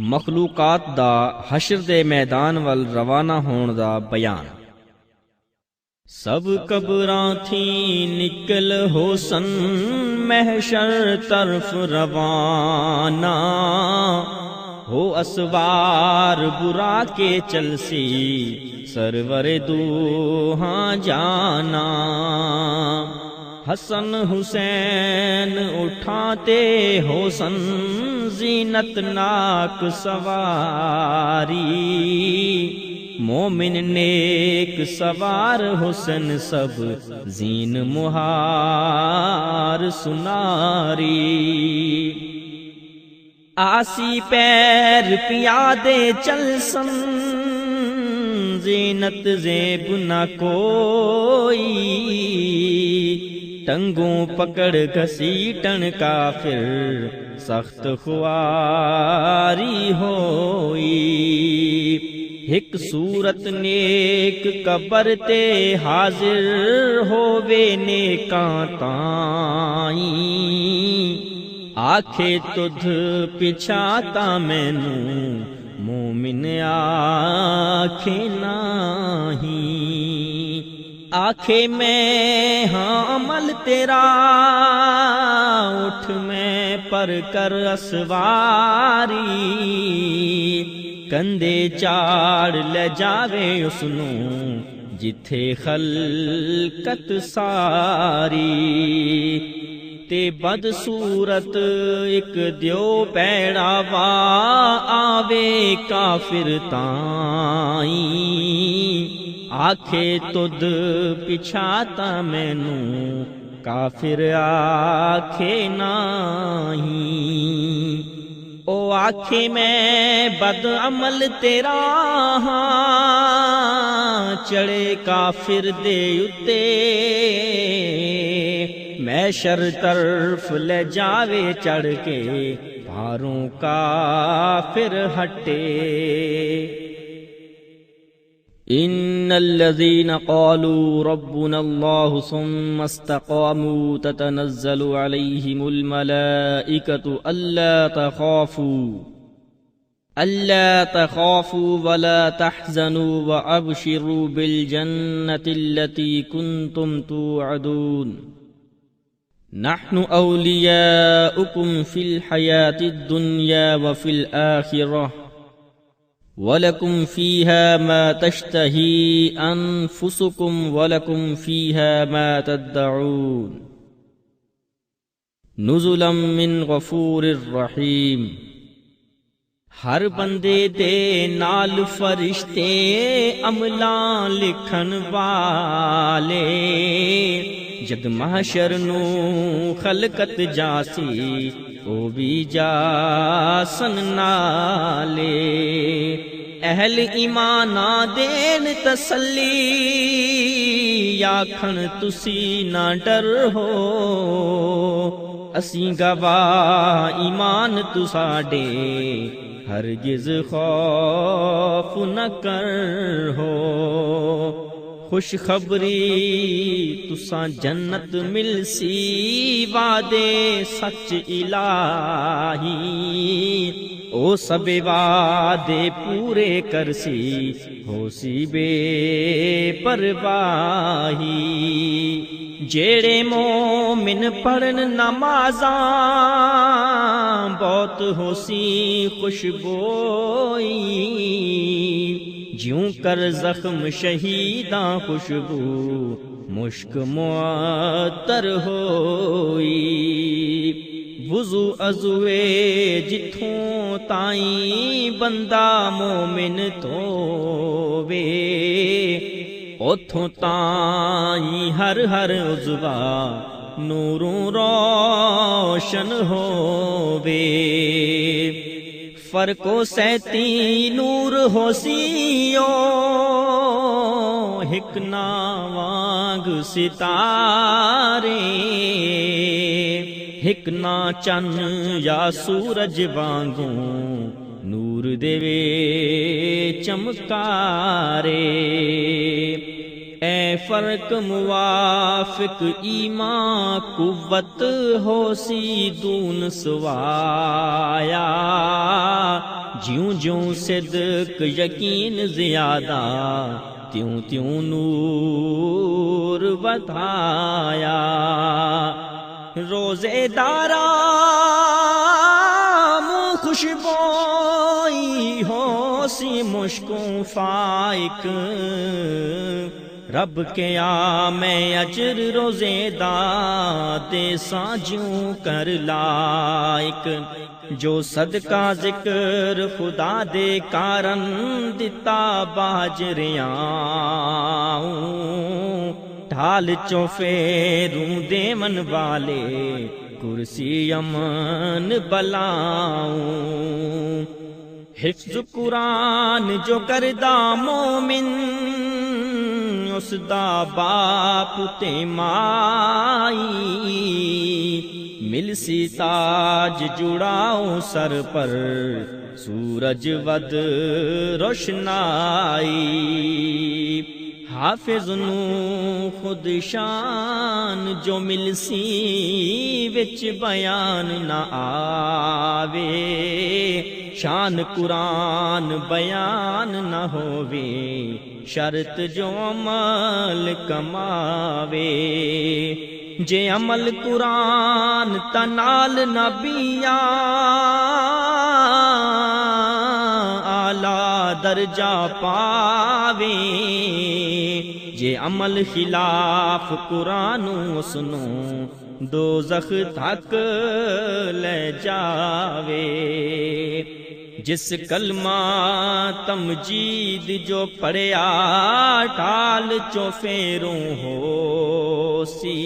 मखलूकात दा हशर दे मैदान वल रवाना होण दा बयान। सब कबरां थी निकल होसन महशर तरफ रवाना, हो असवार बुरा के चलसी सरवर दूहा जाना। हसन हुसैन उठाते होसन जीनत नाक सवारी, मोमिन नेक सवार हुसन सब जीन मुहार सुनारी। आसी पैर पियादे चलसन जीनत जेब न कोई, टंगों पकड़ घसीटन का फिर सख्त खुआरी होई। हिक सूरत नेक कबर ते हाजिर होवे नेकां ताई, आखे तुध पिछाता मैनू मोमिन आखे नाही। आखे मैं हाँ अमल तेरा उठ मैं पर कर असवारी, कंधे चाड़ ले जावे उसनू जिथे खलकत सारी। ते बदसूरत एक द्यो पैड़ावा आवे काफिर ताई, आखे तुद पिछाता मैनू काफिर आखे नाही। ओ आखे मैं बद अमल तेरा हाँ, चढ़े काफिर दे उत्ते मैशर तरफ ले जावे चढ़ के भारों काफिर हटे। इन्नल्लज़ीना क़ालू रब्बुनल्लाहु सुम्मा इस्तक़ामू ततनज़्ज़लु अलैहिमुल मलाइकतु अल्ला तख़ाफ़ू वला तहज़नू व अबशिरू बिल जन्नतिल्लती कुन्तुम तुअदून। नहनु औलियाउकुम फिल हयातिद दुनिया व फिल आखिरह वलकुम फीहा मा तश्तही अनफुसुकुम वलकुम फीहा मा तद्दऊन। नुज़ुलम मिन गफूरिर रहीम। हर बंदे दे नाल फरिश्ते अमला लिखन वाले, जद महशर नू खलकत जासी ओ भी जासन नाले। अहल ईमाना देन तसल्ली आखन तुसी ना डर हो, असी गवाह ईमान तुसाडे हरगिज खौफ न कर हो। खुशखबरी तुसा जन्नत मिलसी वादे सच इलाही, ओ सबे वादे पूरे करसी होसी बेपरवाही। जेड़े मोमिन पढ़न नमाज़ां बहुत होसी खुशबोई, ज्यूं कर जख्म शहीदा खुशबू मुश्क मुअत्तर होई। वुज़ू अज़ुए जिथों ताई बंदा मोमिन धोवे, ओथों ताई हर हर उज़वा नूरों रोशन होवे। फरको सैती नूर होसियो हिकना वांग सितारे, हिकना चन या सूरज वांगू नूर देवे चमकारे। ए फर्क मुवाफिक ईमान कुव्वत होसी दून सवाया, ज्यों ज्यों सिद्क यकीन ज़्यादा त्यों त्यों नूर बताया। रोज़ेदारा मुँह खुशबोई हो सी मुश्कों फाइक, रब के आ मैं अजर रोज़ेदा दे साजूं कर लाइक। जो सदका जिक्र खुदा दे कारण दिता बाजरियां, ढाल चो फेरूं देवन वाले कुर्सी अमन बलाऊं। हिफ्ज़ कुरान जो करदा मोमिन, उसदा बाप ते माई, मिलसी ताज जुड़ाओ सर पर सूरज वद रोशनाई। हाफिज नू खुद शान जो मिलसी विच बयान न आवे, शान कुरान बयान न होवे शर्त जो अमल कमावे। जे अमल कुरान तनाल नबिया आला दर्जा पावे। जे अमल खिलाफ कुरानों सुनो दोज़ख तक ले जावे। जिस कलमा तमजीद जो पढ़िया ठाल चो फेरों हो सी,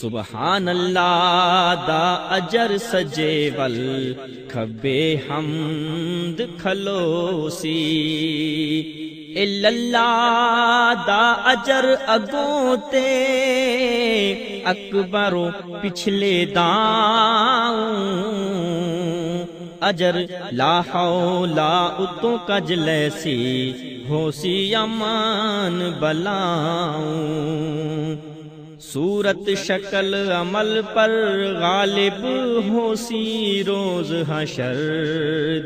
सुबहान अल्लाह दा अजर सजे वल खबे हमद खलोसी। इल्लल्लाह दा अजर अगों ते अकबरो पिछले दाऊं, अजर ला हौला उतो कज लैसी होसी अमान बलाऊं। सूरत शक्ल अमल पर गालिब होसी रोज हशर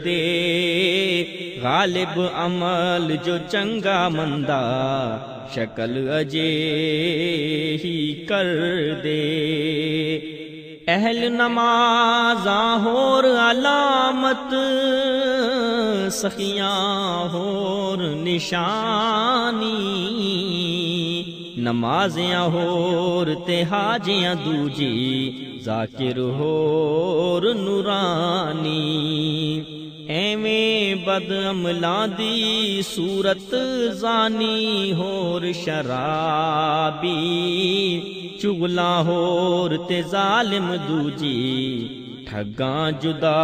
दे, गालिब अमल जो चंगा मंदा शक्ल अजे ही कर दे। अहल नमाज़ा होर अलामत सखियां होर निशानी, नमाज़ियां होर ते हाजियां दूजी जाकिर होर नूरानी। एवें बदअमलां दी सूरत जानी होर शराबी, चुगला होर ते जालिम दूजी ठगां जुदा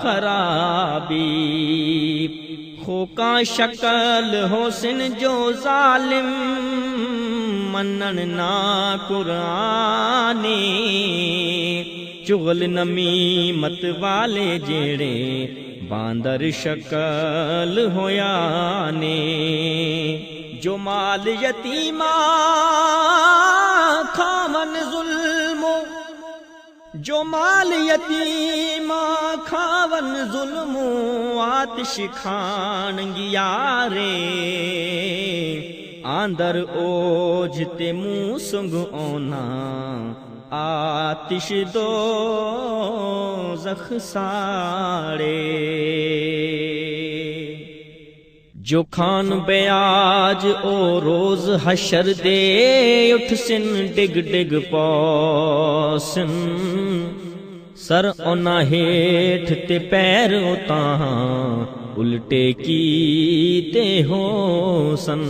खराबी। खोका शक्ल होसिन जो जालिम मनन ना कुराने, चुगल नमीमत वाले जेड़े बांदर शक्ल होया ने। जो माल यतीमा खावन जुल्मो, जो माल यतीमा खावन जुल्मो आतिश खान गियारे। आंदर ओझ ते मुँह सुंग ओना आतिश दो जख साड़े। जो खान ब्याज ओ रोज हशर दे उठ सिन डिग डिग पौसन, सर ओना हेठ ते पैर उतां उल्टे की ते होसन।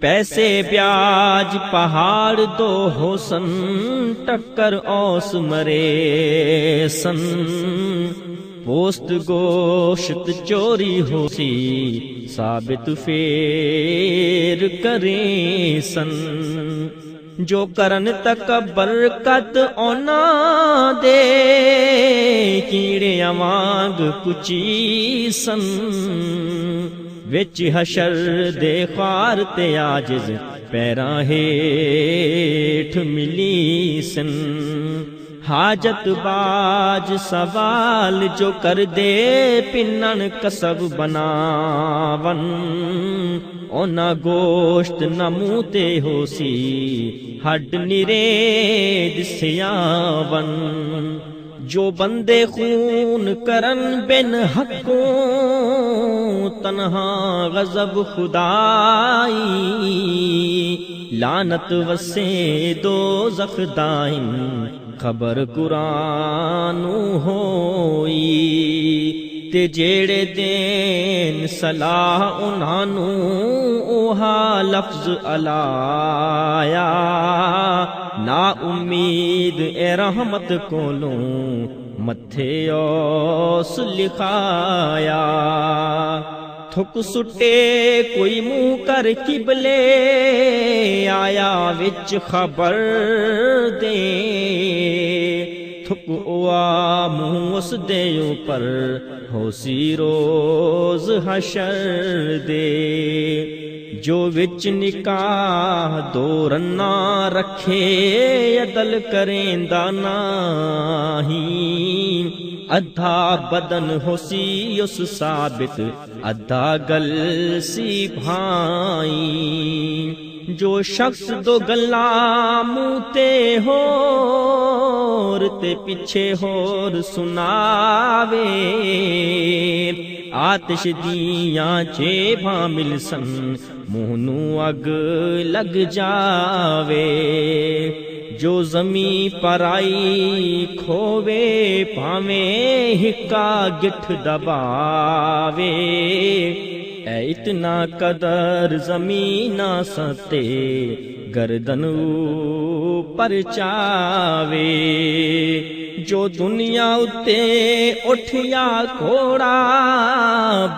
पैसे ब्याज पहाड़ दो होसन टक्कर औस मरे सन। पोस्त गोश्त चोरी होसी साबित फेर करे सन। जो करन तक बरकत ओना दे कीड़े वांग कुची सन। विच हशर दे ख्वार ते आजिज पैरां हेठ मिली सन। हाजत बाज सवाल जो कर दे पिन्नन कसब बनावन ओना गोश्त न मूह ते होसी हड्ड निरे दिसियावन जो बंदे खून करन बिन हकों तन्हा गजब खुदाई लानत वसे दोज़ख दाइम खबर कुरानू होई ते जेड़े देन सलाह उन्हानू ओहा लफ्ज अलाया ना उम्मीद ए रहमत कोलों मथे ओस लिखाया थुक सुटे कोई मुंह कर किबले आया विच खबर दे थुक ओआ मुंह उस दे ऊपर होसी रोज हशर दे जो विच निकाह दो रन्ना रखे अदल करेंदा नाही अद्धा बदन होसी उस साबित अद्धा गल सी भाई जो शख्स दो गल्ला मुंह ते होर ते पिछे होर सुनावे आतिश दियां जेबां मिलसन मुंह नू अग लग जावे जो जमी पराई खोवे भावें हिक्का गिठ दबावे ऐ इतना कदर जमीना सते गर्दन ऊपर चावे जो दुनिया उत्ते उठिया घोड़ा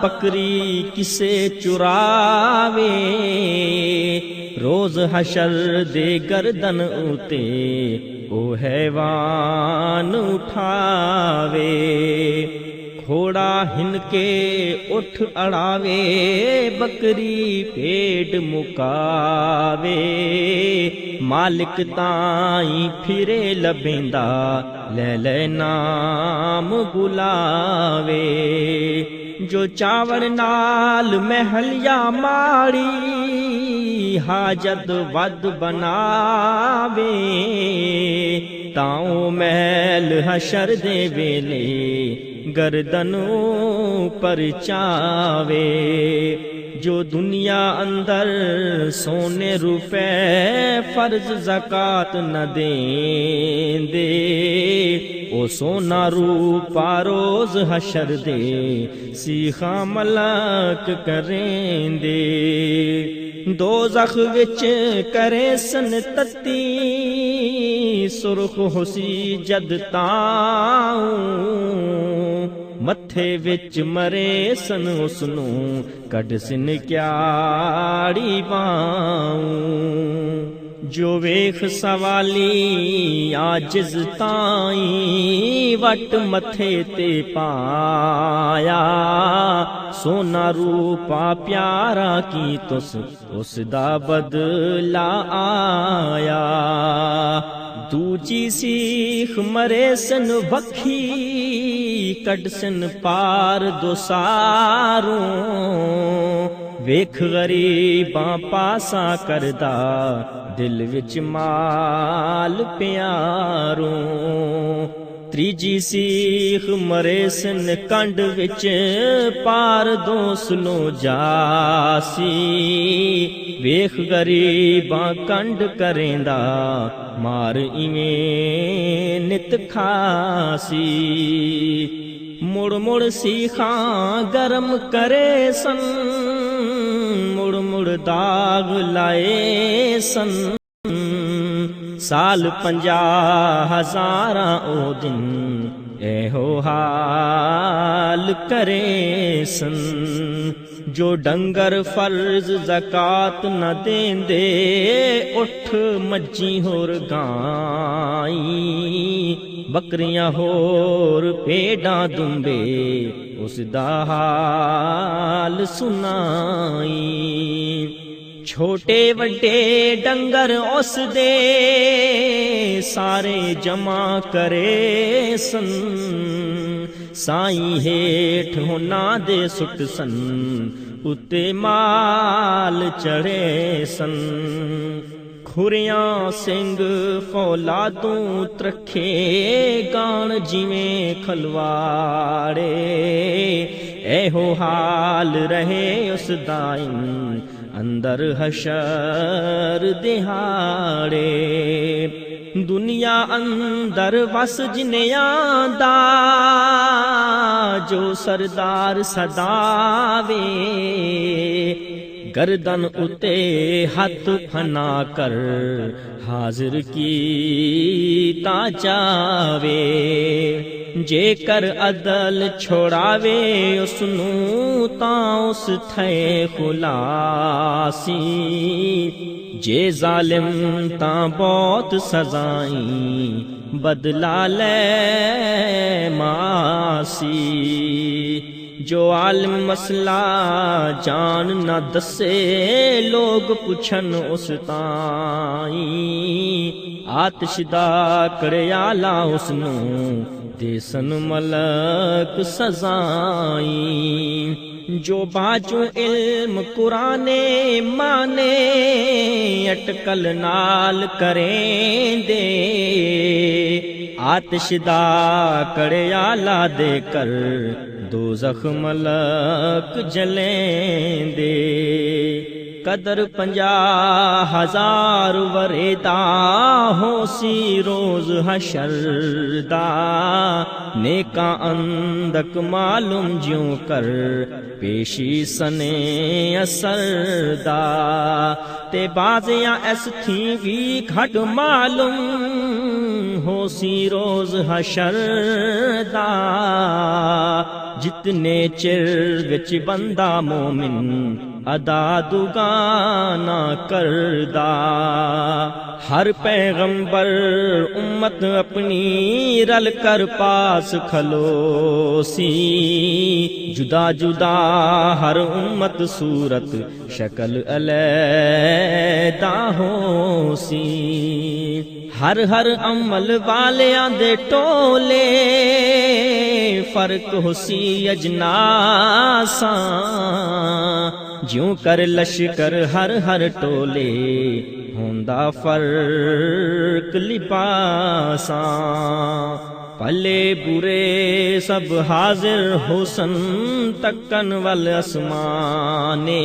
बकरी किसे चुरावे रोज हशर दे गर्दन उते ओ हैवान उठावे घोड़ा हिनके उठ अड़ावे बकरी भेड़ मुकावे मालिक ताई फिरे लबेंदा ले नाम बुलावे जो चावल नाल महलिया माड़ी हाजत वद बनावे ताओ महल हशर दे वेले गर्दनों पर चावे जो दुनिया अंदर सोने रुपए फर्ज ज़कात न देंदे ओ सोना रूपा रोज हशर दे सीखा मलक करेंदे दोज़ख विच करे सन तत्ती सुर्ख होसी जद ताऊं मथे विच मरे सन उसनू कढ सिन क्याड़ी बाऊं जो वेख सवाली आजिज ताई वट मथे ते पाया सोना रूपा प्यारा की तुस उसदा बदला आया दूजी सीख मरे सन वखी कड सन पार दोसारों वेख गरीबां पासा करदा दिल विच माल प्यारों त्रीजी सीख मरे सन कंड विच पार दोसलो जासी वेख गरीबां कंड करेंदा मार इवें नित खासी मुड़ मुड़ सीखा गरम करे सन मुड़ मुड़ दाग लाए सन साल 50,000 ओ दिन एहो हाल करे सन जो डंगर फर्ज ज़कात न देंदे उठ मज्जी होर गाई बकरियां होर भेड़ां दुंबे उसदा हाल सुनाई छोटे वड्डे डंगर उस दे सारे जमा करे सन, साईं हेठ होना दे सुट सन, उत्ते माल चढ़े सन। खुरियां सिंह फौलादू त्रखे गान जिवें खलवाड़े, एहो हाल रहे उस दाइम अंदर हशर दिहाड़े। दुनिया अंदर वस जिन्यां दा जो सरदार सदावे, गर्दन उते हाथ फना कर हाजिर की जावे। जेकर अदल छोड़ावे उसनू तां उस थे खुलासी, जे जालिम तां बहुत सजाई बदला ले मासी। जो आलिम मसला जान न दसे लोग पुछन उस ताई, आतिशदा करयाला उसनू देसन मलक सजाई। जो बाजू इल्म कुराने माने अटकल नाल करें दे, आतिशदा करयाला देकर दोज़ख मलक जलें दे। कदर 50,000 वरेदा होसी रोज हशरदा, नेका अंदक मालूम ज्यों कर पेशी सने असरदा। ते बाजियां ऐस थी भी घट मालूम होसी रोज हशरदा, जितने चिर विच बंदा मोमिन अदा दुगाना करदा। हर पैगंबर उम्मत अपनी रल कर पास खलोसी, जुदा जुदा हर उम्मत सूरत शक्ल अलैदा होसी। हर हर अमल वालियां दे टोले फर्क होसी अजनासा, ज्यों कर लश्कर हर हर टोले होंदा फर्क लिबासा। भले बुरे सब हाजिर होसन तकन वल आसमाने,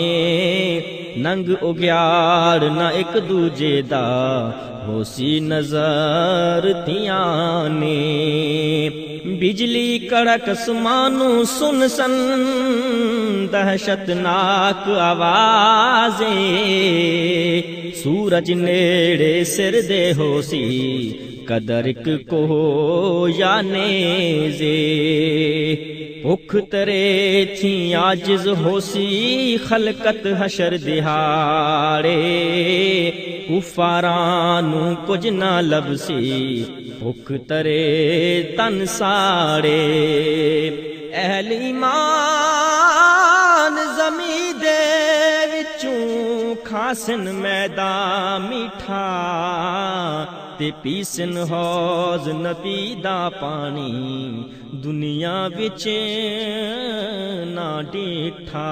नंग उग्याड़ न एक दूजे दा होसी नजर थियाने। बिजली कड़क आसमानू सुन सन दहशतनाक आवाज़े, सूरज नेड़े सिर दे होसी कदरिक को या नेज़े। भुख तरे थी आजिज होसी खलकत हशर दिहाड़े, कुफारानू कुछ ना लबसी भुख तरे तन साड़े। अहल ईमान ज़मी दे विचों खासन मैदान मीठा, ते पीसन हौज नबी दा पानी दुनिया विच ना डिठा।